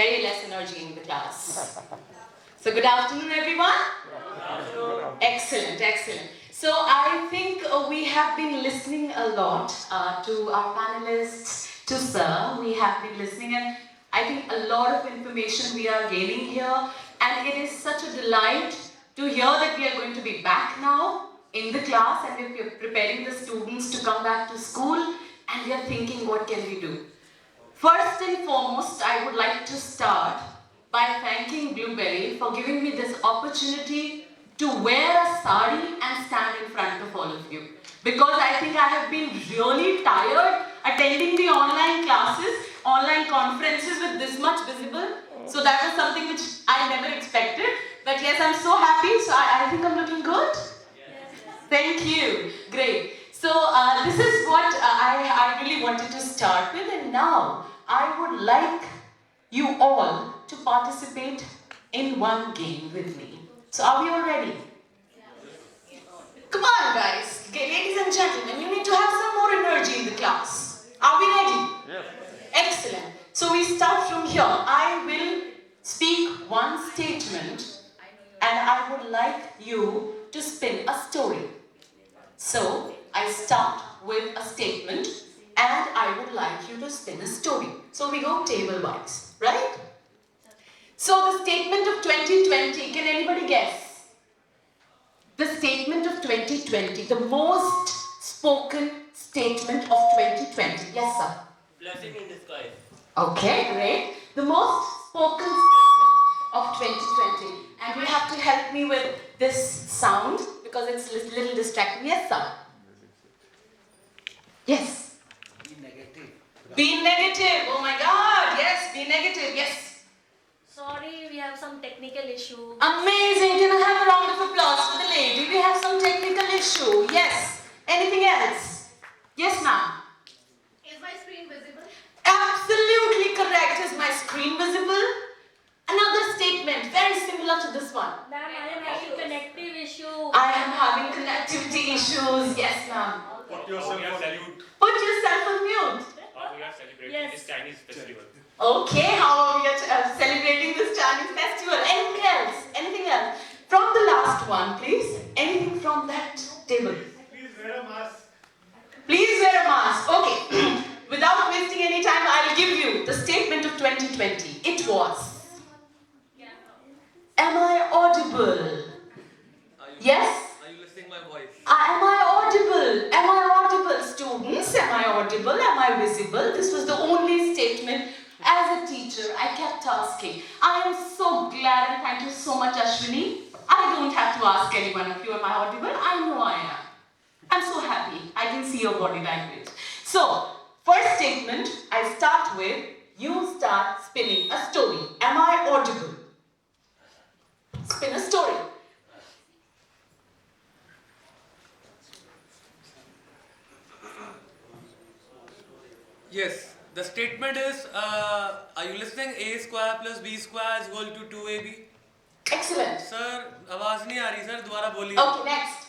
very less energy in the class. So good afternoon, everyone. Good afternoon. Excellent, excellent. So I think we have been listening a lot to our panelists, to Sir. We have been listening, and I think a lot of information we are gaining here. And it is such a delight to hear that we are going to be back now in the class, and we are preparing the students to come back to school, and we are thinking, what can we do? First and foremost, I would like to start by thanking Blueberry for giving me this opportunity to wear a sari and stand in front of all of you. Because I think I have been really tired attending the online classes, online conferences with this much visible. So that was something which I never expected. But yes, I'm so happy. So I think I'm looking good. Yes. Thank you. Great. So this is what I really wanted to start with. And now I would like you all to participate in one game with me. So are we all ready? Yes. Come on, guys. Okay, ladies and gentlemen, you need to have some more energy in the class. Are we ready? Yes. Excellent. So we start from here. I will speak one statement and I would like you to spin a story. So I start with a statement and I would like you to spin a story. So we go table-wise, right? So the statement of 2020, can anybody guess? The statement of 2020, the most spoken statement of 2020. Yes, sir? Blessing in disguise. Okay, great. The most spoken statement of 2020. And you have to help me with this sound because it's a little distracting. Yes, sir? Yes? Be negative. Be negative. Oh my God. Yes, be negative. Yes. Sorry, we have some technical issue. Amazing. Can I have a round of applause for the lady? We have some technical issue. Yes. Anything else? Yes, ma'am. Is my screen visible? Absolutely correct. Is my screen visible? Another statement, very similar to this one. Ma'am, I am having connective issue. I am having connectivity issues. Yes, ma'am. Put yourself on mute. Put yourself on mute. We are celebrating Yes. this Chinese festival. Okay, how are we celebrating this Chinese festival? Anything else? Anything else? From the last one, please. Anything from that table? Please wear a mask. Please wear a mask. Okay. Without wasting any time, I'll give you the statement of 2020. It was, am I audible? Yes? Are you listening my voice? Am I audible? Am I audible, students? Am I audible? Am I visible? This was the only statement. As a teacher, I kept asking. I am so glad and thank you so much, Ashwini. I don't have to ask any one of you, am I audible? I know I am. I'm so happy. I can see your body language. So, first statement, I start with, you start spinning a story. Am I audible? Spin a story. Yes. The statement is, are you listening? A square plus B square is equal to 2AB. Excellent. Sir, आवाज नहीं आ रही sir, दोबारा बोलिए. Okay, next.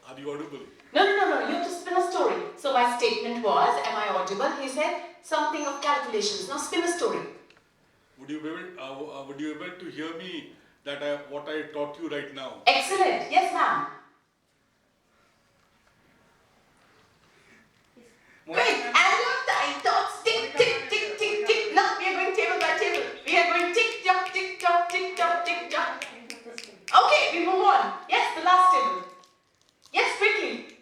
Are you audible? No. You have to spin a story. So my statement was, am I audible? He said something of calculations. Now spin a story. Would you be able to hear me that what I taught you right now? Excellent. Yes, ma'am. Great. And your time dots tick, tick, tick, tick, tick. No, we are going table by table. We are going tick, tock, tick, tock, tick, tock, tick, tock. Okay, we move on. Yes, the last table. Yes, quickly.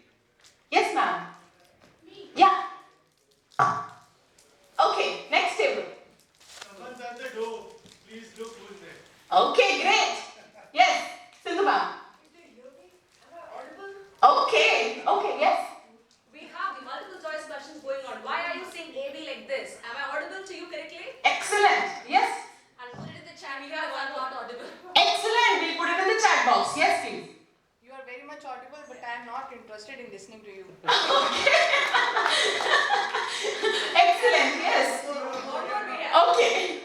Yes, ma'am. Yeah. Okay, next table. Someone's at the door. Please look who's there. Okay, great. Yes, Sindhu ma'am. Okay, yes. We have the multiple choice questions going on. Why are you saying AB like this? Am I audible to you correctly? Excellent. Yes. And put it in the chat. We have one not audible. Excellent. We'll put it in the chat box. Yes, please. You are very much audible, but I am not interested in listening to you. Excellent. Yes. Okay.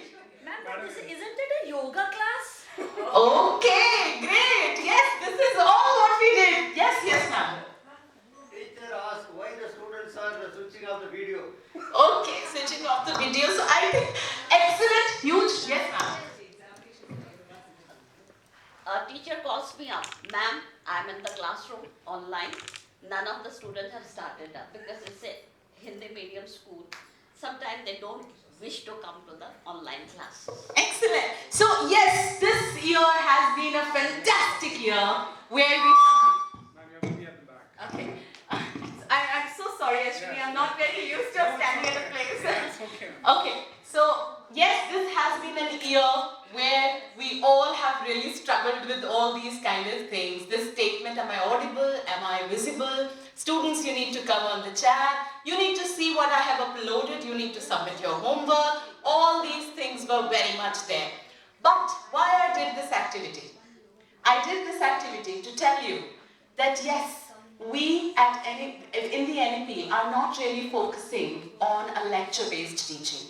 Ma'am, isn't it a yoga class? Okay. Great. Yes. This is all what we did. Yes, ma'am. Teacher asked why the students are switching off the video. Okay. Switching off the video. So I think Yes, ma'am. A teacher calls me up, ma'am, I'm in the classroom online. None of the students have started up because it's a Hindi medium school. Sometimes they don't wish to come to the online class. Excellent. So yes, this year has been a fantastic year where we. Okay. I'm so sorry, Ashwini. I'm not very used to standing at a place. Okay. So yes, this has been an year where we all have really struggled with all these kind of things. This statement, am I audible? Am I visible? Students, you need to come on the chat. You need to see what I have uploaded. You need to submit your homework. All these things were very much there. But why I did this activity? I did this activity to tell you that yes, we in the NEP are not really focusing on a lecture-based teaching.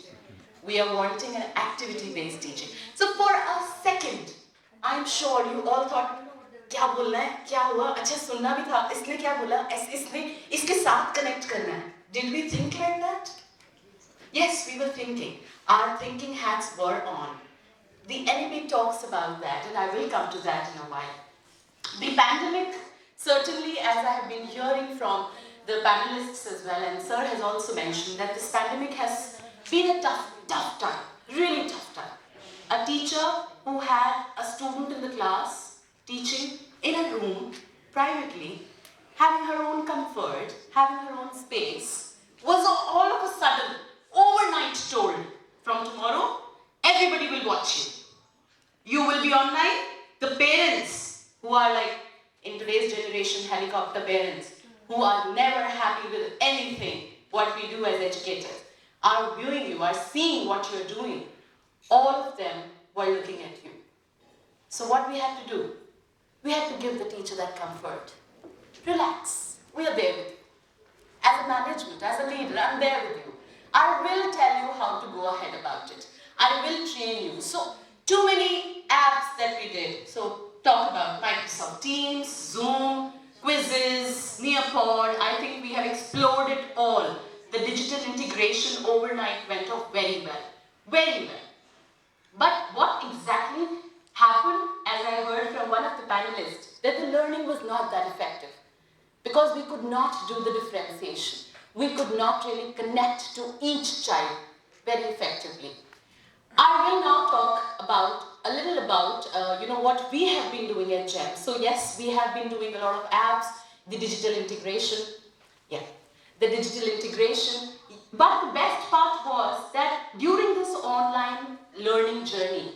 We are wanting an activity-based teaching. So for a second, I'm sure you all thought, क्या बोलना है, क्या हुआ, अच्छा सुनना भी था, इसने क्या बोला, इसने इसके साथ connect करना है. Did we think like that? Yes, we were thinking. Our thinking hats were on. The NEP talks about that, and I will come to that in a while. The pandemic, certainly, as I have been hearing from the panelists as well, and Sir has also mentioned that this pandemic has been a tough time, really tough time. A teacher who had a student in the class teaching in a room privately, having her own comfort, having her own space, was all of a sudden overnight told, from tomorrow, everybody will watch you. You will be online. The parents who are like, in today's generation, helicopter parents, who are never happy with anything, what we do as educators, are viewing you, are seeing what you're doing. All of them were looking at you. So what we had to do? We had to give the teacher that comfort. Relax, we are there with you. As a management, as a leader, I'm there with you. I will tell you how to go ahead about it. I will train you. So, too many apps that we did. So, talk about Microsoft Teams, Zoom, quizzes, Nearpod. I think we have explored it all. The digital integration overnight went off very well. Very well. But what exactly happened, as I heard from one of the panelists, that the learning was not that effective. Because we could not do the differentiation. We could not really connect to each child very effectively. I will now talk a little about what we have been doing at GEM. So yes, we have been doing a lot of apps, the digital integration. Yeah, the digital integration. But the best part was that during this online learning journey,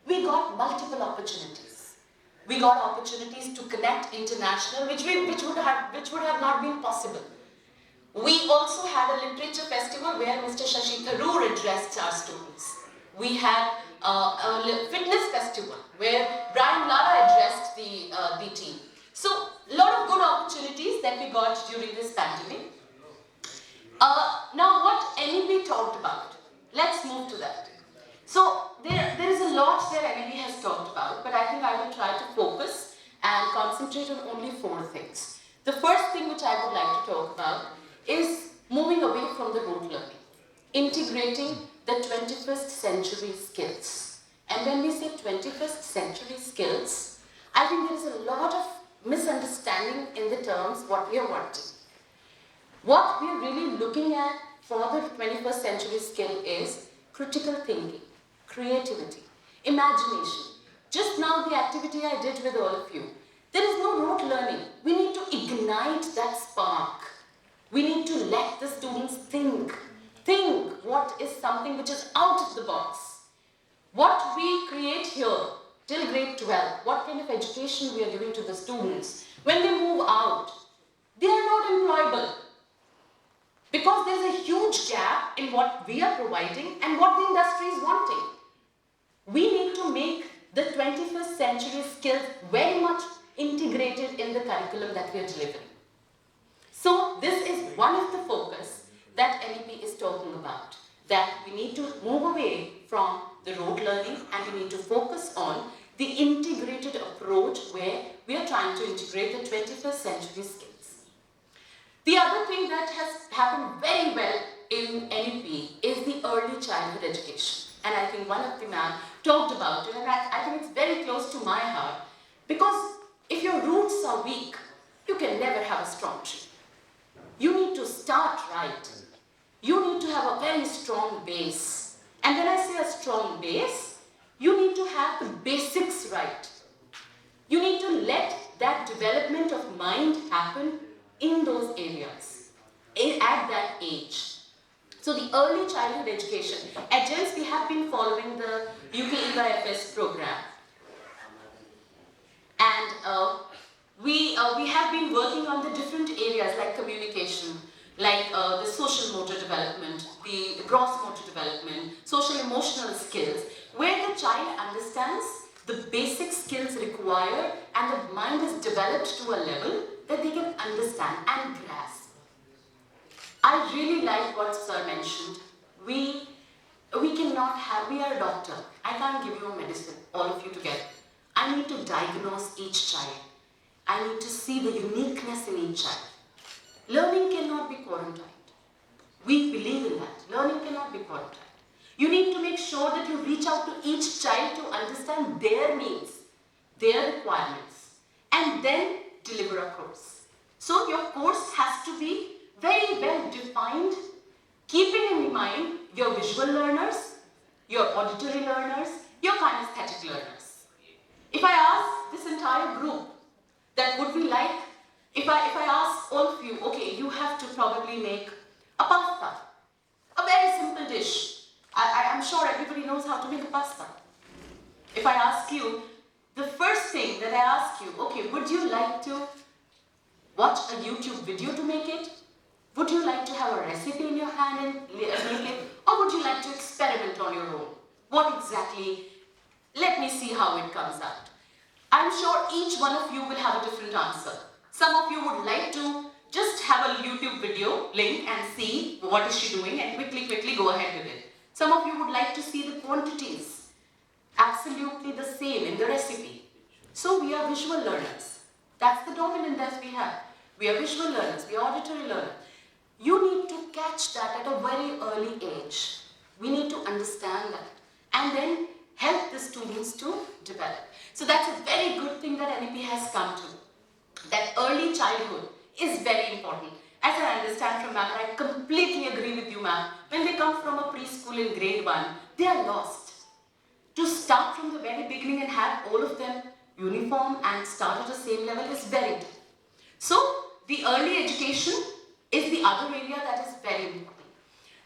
we got multiple opportunities. We got opportunities to connect international, which would have not been possible. We also had a literature festival where Mr. Shashi Tharoor addressed our students. We had a fitness festival where Brian Lara addressed the team. So, a lot of good opportunities that we got during this pandemic. Now, what NEP talked about? Let's move to that. So, there is a lot that NEP has talked about, but I think I will try to focus and concentrate on only 4 things. The first thing which I would like to talk about is moving away from the rote learning, integrating the 21st century skills. And when we say 21st century skills, I think there is a lot of misunderstanding in the terms what we are wanting. What we are really looking at for the 21st century skill is critical thinking, creativity, imagination. Just now the activity I did with all of you, there is no rote learning. We need to ignite that spark. We need to let the students think. Think what is something which is out of the box. What we create here till grade 12, what kind of education we are giving to the students. When they move out, they are not employable. Because there is a huge gap in what we are providing and what the industry is wanting. We need to make the 21st century skills very much integrated in the curriculum that we are delivering. So this is one of the focus that NEP is talking about. That we need to move away from the rote learning and we need to focus on the integrated approach where we are trying to integrate the 21st century skills. The other thing that has happened very well in NEP is the early childhood education. And I think one of the men talked about it, and I think it's very close to my heart. Because if your roots are weak, you can never have a strong tree. You need to start right. You need to have a very strong base. And when I say a strong base, you need to have the basics right. You need to let that development of mind happen in those areas, at that age. So the early childhood education, at GEMS we have been following the UK IESA program. And we have been working on the different areas like communication, like the social motor development, the gross motor development, social emotional skills, where the child understands the basic skills required and the mind is developed to a level that they can understand and grasp. I really like what Sir mentioned. We cannot have, we are a doctor. I can't give you a medicine, all of you together. I need to diagnose each child. I need to see the uniqueness in each child. Learning cannot be quarantined. We believe in that. Learning cannot be quarantined. You need to make sure that you reach out to each child to understand their needs, their requirements, and then deliver a course. So your course has to be very well defined, keeping in mind your visual learners, your auditory learners, your kinesthetic learners. If I ask this entire group that would be like, if I ask all of you, okay, you have to probably make a pasta, a very simple dish. I'm sure everybody knows how to make a pasta. If I ask you, the first thing that I ask you, okay, would you like to watch a YouTube video to make it? Would you like to have a recipe in your hand and make it? Or would you like to experiment on your own? What exactly? Let me see how it comes out. I'm sure each one of you will have a different answer. Some of you would like to just have a YouTube video link and see what is she doing and quickly go ahead with it. Some of you would like to see the quantities, absolutely the same in the recipe. So we are visual learners. That's the dominant that we have. We are visual learners, we are auditory learners. You need to catch that at a very early age. We need to understand that and then help the students to develop. So that's a very good thing that NEP has come to. That early childhood is very important. As I understand from ma'am, I completely agree with you ma'am, when they come from a preschool in grade 1, they are lost. To start from the very beginning and have all of them uniform and start at the same level is very difficult. So the early education is the other area that is very important.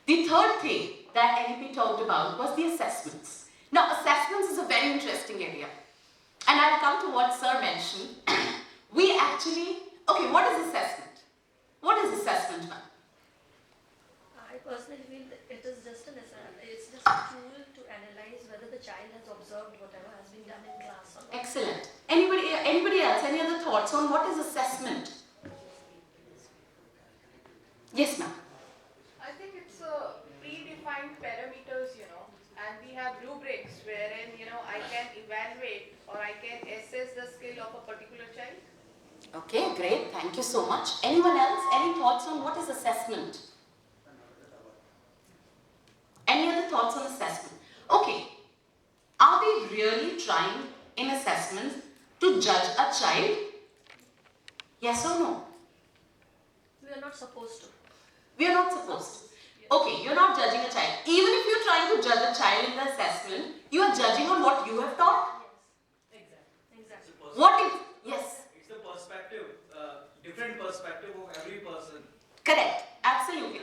The third thing that NEP talked about was the assessments. Now assessments is a very interesting area. And I'll come to what Sir mentioned. We actually, okay, what is assessment? What is assessment, ma'am? I personally feel that it is just it's just a tool to analyze whether the child has observed whatever has been done in class or not. Excellent. Anybody else? Any other thoughts on what is assessment? Yes, ma'am. I think it's predefined parameters, and we have rubrics wherein, I can evaluate or I can assess the skill of a particular child. Okay, great. Thank you so much. Anyone else? Any thoughts on what is assessment? Any other thoughts on assessment? Okay. Are we really trying in assessments to judge a child? Yes or no? We are not supposed to. We are not supposed to. Okay, you're not judging a child. Even if you're trying to judge a child in the assessment, you are judging on what you have taught. Exactly. What if, yes. It's the perspective, different perspective of every person. Correct, absolutely.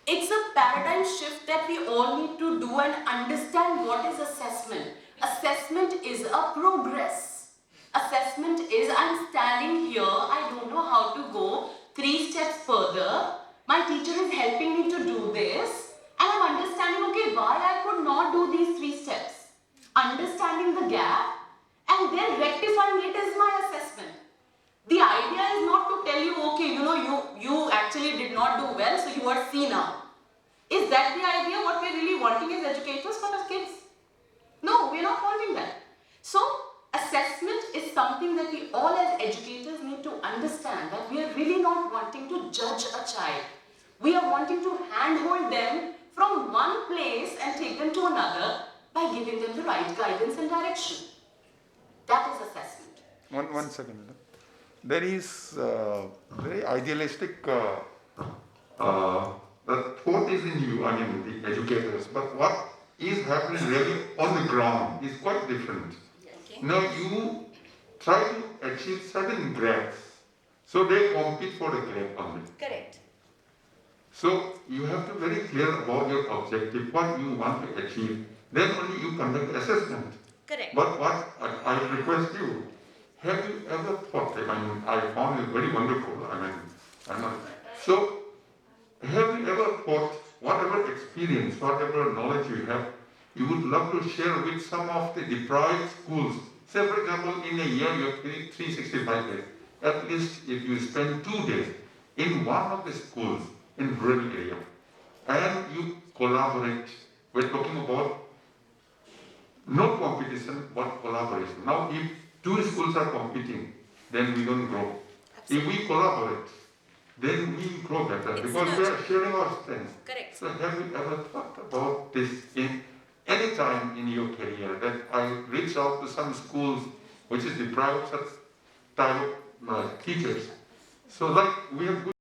It's a paradigm shift that we all need to do and understand what is assessment. Assessment is a progress. Assessment is, I'm standing here, I don't know how to go 3 steps further. My teacher is helping me to do this and I'm understanding, okay, why I could not do these 3 steps. Understanding the gap and then rectifying it is my assessment. The idea is not to tell you, okay, you actually did not do well, so you are C now. Is that the idea? What we're really wanting as educators for our kids? No, we're not wanting that. So, assessment is something that we all as educators need to understand, that we are really not wanting to judge a child. We are wanting to handhold them from one place and take them to by giving them the right guidance and direction. That is assessment. One second. There is very idealistic, the thought is in you, I mean the educators, but what is happening really on the ground is quite different. Okay. Now you try to achieve certain grades, so they compete for the grade only. Correct. So you have to be very clear about your objective, what you want to achieve. Then only you conduct assessment. Correct. But what I request you, have you ever thought, I mean, I found it very wonderful, I mean, I'm not, so have you ever thought, whatever experience, whatever knowledge you have, you would love to share with some of the deprived schools? Say for example, in a year you have 365 days. At least if you spend 2 days in one of the schools in rural area, and you collaborate, we're talking about not competition, but collaboration. Now, if 2 schools are competing, then we don't grow. Absolutely. If we collaborate, then we grow better because we are sharing our strengths. Correct. So, have you ever thought about this in any time in your career that I reach out to some schools which is deprived of such type of teachers? So, like we have good